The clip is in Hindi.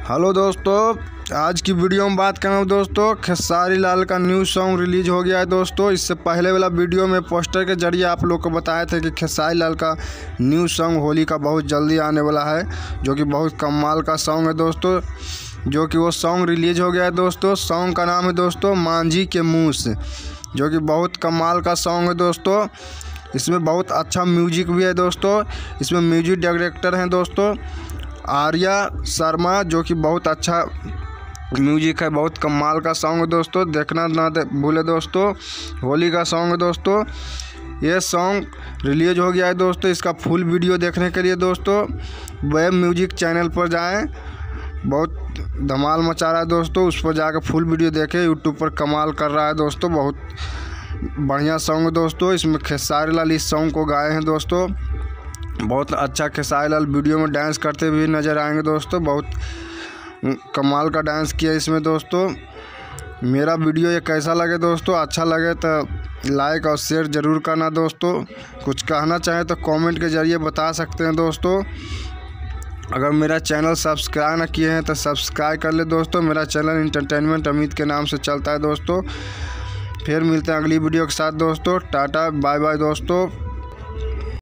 हेलो दोस्तों, आज की वीडियो में बात कर रहा हूँ दोस्तों। खेसारी लाल का न्यू सॉन्ग रिलीज हो गया है दोस्तों। इससे पहले वाला वीडियो में पोस्टर के जरिए आप लोग को बताए थे कि खेसारी लाल का न्यू सॉन्ग होली का बहुत जल्दी आने वाला है, जो कि बहुत कमाल का सॉन्ग है दोस्तों। जो कि वो सॉन्ग रिलीज हो गया है दोस्तों। सॉन्ग का नाम है दोस्तों मांझी के मुँह से, जो कि बहुत कमाल का सॉन्ग है दोस्तों। इसमें बहुत अच्छा म्यूजिक भी है दोस्तों। इसमें म्यूजिक डायरेक्टर हैं दोस्तों आर्या शर्मा, जो कि बहुत अच्छा म्यूजिक है। बहुत कमाल का सॉन्ग है दोस्तों, देखना ना भूले दोस्तों। होली का सॉन्ग है दोस्तों। ये सॉन्ग रिलीज हो गया है दोस्तों। इसका फुल वीडियो देखने के लिए दोस्तों वेब म्यूजिक चैनल पर जाएं। बहुत धमाल मचा रहा है दोस्तों, उस पर जाकर फुल वीडियो देखें। यूट्यूब पर कमाल कर रहा है दोस्तों। बहुत बढ़िया सॉन्ग है दोस्तों। इसमें खेसारी लाल इस सॉन्ग को गाए हैं दोस्तों। बहुत अच्छा खेसारी लाल वीडियो में डांस करते हुए नज़र आएंगे दोस्तों। बहुत कमाल का डांस किया इसमें दोस्तों। मेरा वीडियो ये कैसा लगे दोस्तों, अच्छा लगे तो लाइक और शेयर ज़रूर करना दोस्तों। कुछ कहना चाहें तो कमेंट के ज़रिए बता सकते हैं दोस्तों। अगर मेरा चैनल सब्सक्राइब ना किए हैं तो सब्सक्राइब कर ले दोस्तों। मेरा चैनल इंटरटेनमेंट अमित के नाम से चलता है दोस्तों। फिर मिलते हैं अगली वीडियो के साथ दोस्तों। टाटा बाय बाय दोस्तों।